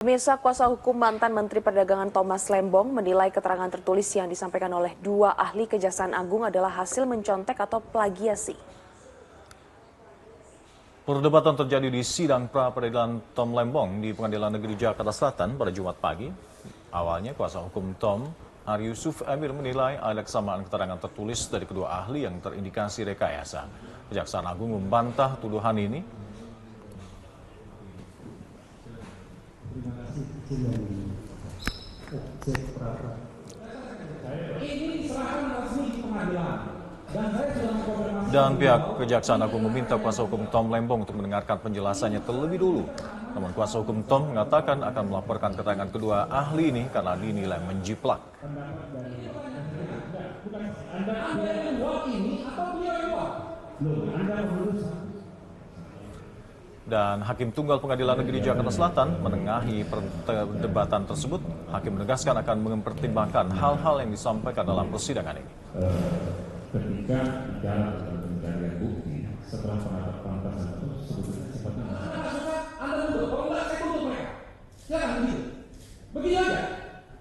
Pemirsa, kuasa hukum mantan Menteri Perdagangan Thomas Lembong menilai keterangan tertulis yang disampaikan oleh dua ahli Kejaksaan Agung adalah hasil mencontek atau plagiasi. Perdebatan terjadi di sidang pra-peradilan Tom Lembong di Pengadilan Negeri Jakarta Selatan pada Jumat pagi. Awalnya kuasa hukum Tom, Ari Yusuf Emir, menilai ada kesamaan keterangan tertulis dari kedua ahli yang terindikasi rekayasa. Kejaksaan Agung membantah tuduhan ini. Dan pihak Kejaksaan Agung meminta kuasa hukum Tom Lembong untuk mendengarkan penjelasannya terlebih dulu. Namun kuasa hukum Tom mengatakan akan melaporkan keterangan kedua ahli ini karena dinilai menjiplak. Dan Hakim Tunggal Pengadilan Negeri Jakarta Selatan menengahi perdebatan tersebut. Hakim menegaskan akan mempertimbangkan hal-hal yang disampaikan dalam persidangan ini. Ketika bicara tentang pencarian bukti setelah penetapan tersangka sebetulnya sifatnya Anda tuntut, kalau enggak saya tuntut mereka. Silakan begitu. Begini aja.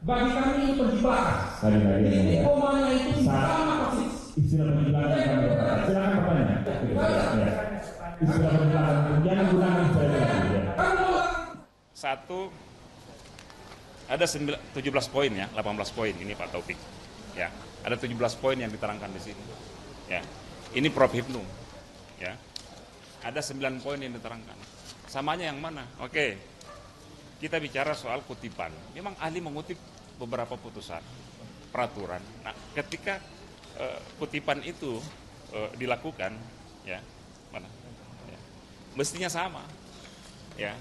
Bagi kami ini penjiplakan. Ini komanya itu sama persis. Istilah penjiplakan yang kami berkata. Silakan bertanya. Istilah penjiplakan jangan gunakan istilah itu. Satu, ada 17 poin ya, 18 poin ini Pak Taufik. Ya, ada 17 poin yang diterangkan di sini. Ya, ini Prof. Hipnu. Ya, ada 9 poin yang diterangkan. Samanya yang mana? Oke, kita bicara soal kutipan. Memang ahli mengutip beberapa putusan, peraturan. Nah, ketika kutipan itu dilakukan, ya, mana? Ya, mestinya sama. Ya,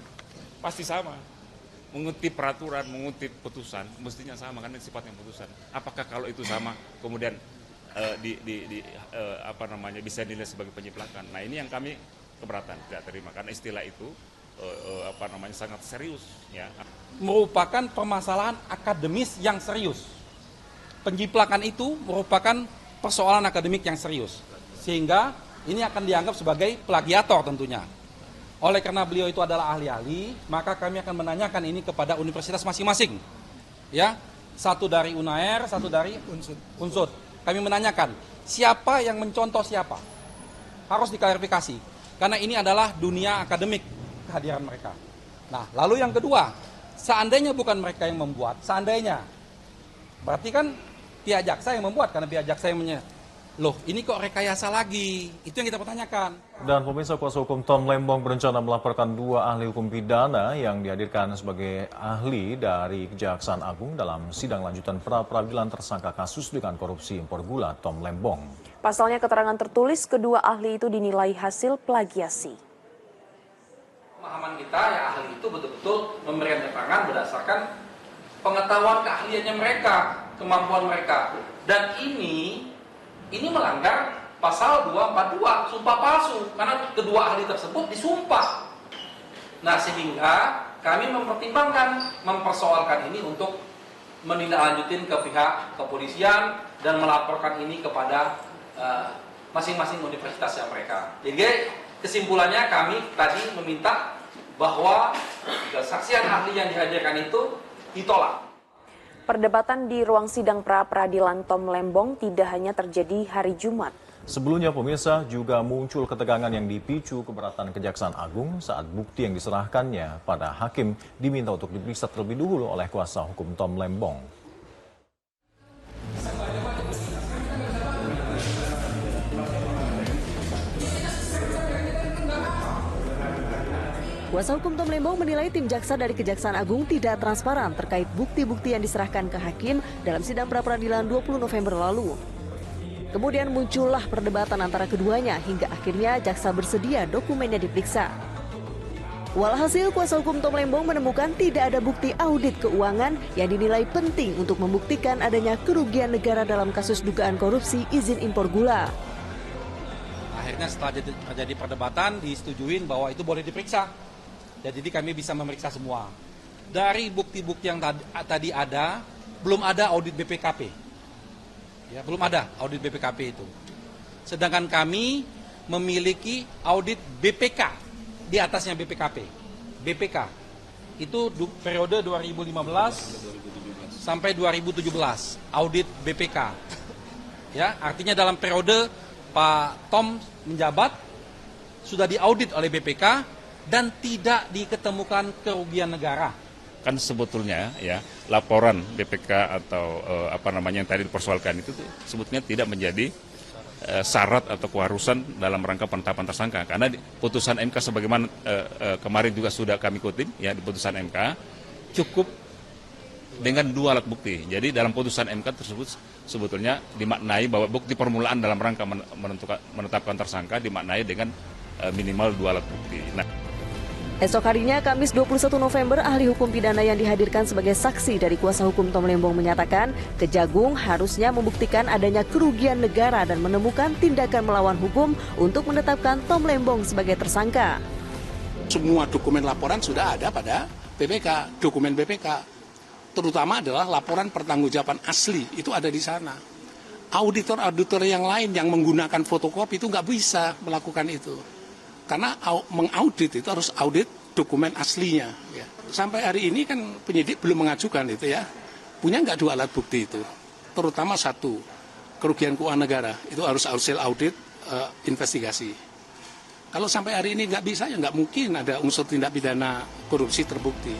pasti sama. Mengutip peraturan, mengutip putusan, mestinya sama kan sifatnya putusan. Apakah kalau itu sama, kemudian bisa dinilai sebagai penjiplakan? Nah, ini yang kami keberatan, tidak terima karena istilah itu sangat serius, ya. Merupakan permasalahan akademis yang serius. Penjiplakan itu merupakan persoalan akademik yang serius, sehingga ini akan dianggap sebagai plagiator tentunya. Oleh karena beliau itu adalah ahli-ahli, maka kami akan menanyakan ini kepada universitas masing-masing. Ya, satu dari UNAIR, satu dari Unsud. Kami menanyakan, siapa yang mencontoh siapa? Harus diklarifikasi, karena ini adalah dunia akademik kehadiran mereka. Nah, lalu yang kedua, seandainya bukan mereka yang membuat, seandainya, berarti kan pihak jaksa yang membuat, karena pihak jaksa yang loh, ini kok rekayasa lagi? Itu yang kita pertanyakan. Dan pemirsa, kuasa hukum Tom Lembong berencana melaporkan dua ahli hukum pidana yang dihadirkan sebagai ahli dari Kejaksaan Agung dalam sidang lanjutan pra-peradilan tersangka kasus dengan korupsi impor gula Tom Lembong. Pasalnya keterangan tertulis kedua ahli itu dinilai hasil plagiasi. Pemahaman kita ya ahli itu betul-betul memberikan keterangan berdasarkan pengetahuan keahliannya mereka, kemampuan mereka. Dan ini melanggar pasal 242, sumpah palsu, karena kedua ahli tersebut disumpah. Nah, sehingga kami mempersoalkan ini untuk menindaklanjutin ke pihak kepolisian dan melaporkan ini kepada masing-masing universitas yang mereka. Jadi kesimpulannya kami tadi meminta bahwa kesaksian ahli yang dihadirkan itu ditolak. Perdebatan di ruang sidang pra-peradilan Tom Lembong tidak hanya terjadi hari Jumat. Sebelumnya pemirsa juga muncul ketegangan yang dipicu keberatan Kejaksaan Agung saat bukti yang diserahkannya pada hakim diminta untuk diperiksa terlebih dahulu oleh kuasa hukum Tom Lembong. Kuasa hukum Tom Lembong menilai tim jaksa dari Kejaksaan Agung tidak transparan terkait bukti-bukti yang diserahkan ke hakim dalam sidang pra-peradilan 20 November lalu. Kemudian muncullah perdebatan antara keduanya hingga akhirnya jaksa bersedia dokumennya diperiksa. Walhasil, kuasa hukum Tom Lembong menemukan tidak ada bukti audit keuangan yang dinilai penting untuk membuktikan adanya kerugian negara dalam kasus dugaan korupsi izin impor gula. Akhirnya setelah terjadi perdebatan disetujuin bahwa itu boleh diperiksa. Jadi kami bisa memeriksa semua. Dari bukti-bukti yang tadi ada, belum ada audit BPKP. Ya, belum ada audit BPKP itu. Sedangkan kami memiliki audit BPK di atasnya BPKP. BPK. itu periode 2015 sampai 2017 audit BPK. Ya, artinya dalam periode Pak Tom menjabat sudah diaudit oleh BPK dan tidak diketemukan kerugian negara. Kan sebetulnya ya laporan BPK atau yang tadi dipersoalkan itu sebetulnya tidak menjadi syarat atau keharusan dalam rangka penetapan tersangka, karena putusan MK sebagaimana kemarin juga sudah kami kutip ya, di putusan MK cukup dengan 2 alat bukti. Jadi dalam putusan MK tersebut sebetulnya dimaknai bahwa bukti permulaan dalam rangka menetapkan tersangka dimaknai dengan minimal 2 alat bukti. Nah, Esok harinya, Kamis 21 November, ahli hukum pidana yang dihadirkan sebagai saksi dari kuasa hukum Tom Lembong menyatakan Kejagung harusnya membuktikan adanya kerugian negara dan menemukan tindakan melawan hukum untuk menetapkan Tom Lembong sebagai tersangka. Semua dokumen laporan sudah ada pada BPK, dokumen BPK. Terutama adalah laporan pertanggungjawaban asli, itu ada di sana. Auditor-auditor yang lain yang menggunakan fotokopi itu nggak bisa melakukan itu. Karena mengaudit itu harus audit dokumen aslinya. Ya. Sampai hari ini kan penyidik belum mengajukan itu ya. Punya nggak 2 alat bukti itu? Terutama 1, kerugian keuangan negara. Itu harus hasil audit investigasi. Kalau sampai hari ini nggak bisa, ya nggak mungkin ada unsur tindak pidana korupsi terbukti.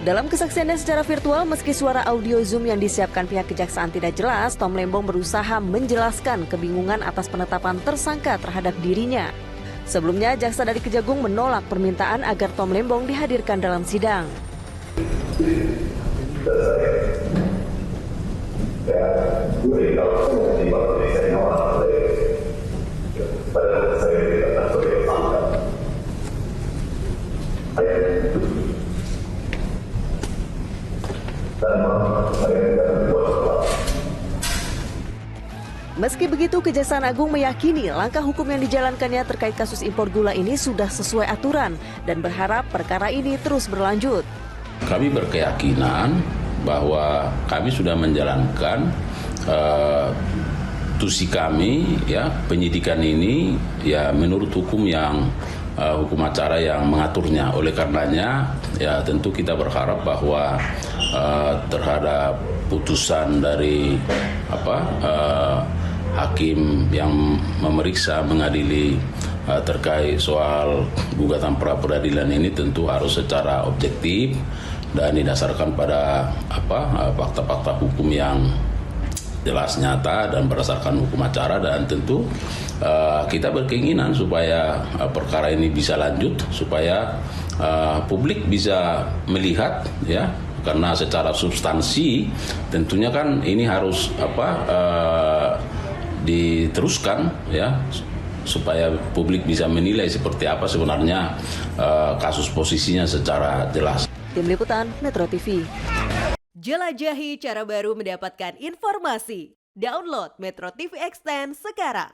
Dalam kesaksiannya secara virtual, meski suara audio Zoom yang disiapkan pihak kejaksaan tidak jelas, Tom Lembong berusaha menjelaskan kebingungan atas penetapan tersangka terhadap dirinya. Sebelumnya, jaksa dari Kejagung menolak permintaan agar Tom Lembong dihadirkan dalam sidang. Meski begitu, Kejaksaan Agung meyakini langkah hukum yang dijalankannya terkait kasus impor gula ini sudah sesuai aturan dan berharap perkara ini terus berlanjut. Kami berkeyakinan bahwa kami sudah menjalankan tusi kami, ya, penyidikan ini ya menurut hukum yang hukum acara yang mengaturnya. Oleh karenanya, ya tentu kita berharap bahwa terhadap putusan dari hakim yang memeriksa mengadili terkait soal gugatan pra peradilan ini tentu harus secara objektif dan didasarkan pada fakta-fakta hukum yang jelas, nyata, dan berdasarkan hukum acara. Dan tentu kita berkeinginan supaya perkara ini bisa lanjut, supaya publik bisa melihat, ya, karena secara substansi tentunya kan ini harus diteruskan, ya, supaya publik bisa menilai seperti apa sebenarnya kasus posisinya secara jelas. Tim Liputan Metro TV. Jelajahi cara baru mendapatkan informasi. Download Metro TV Extend sekarang.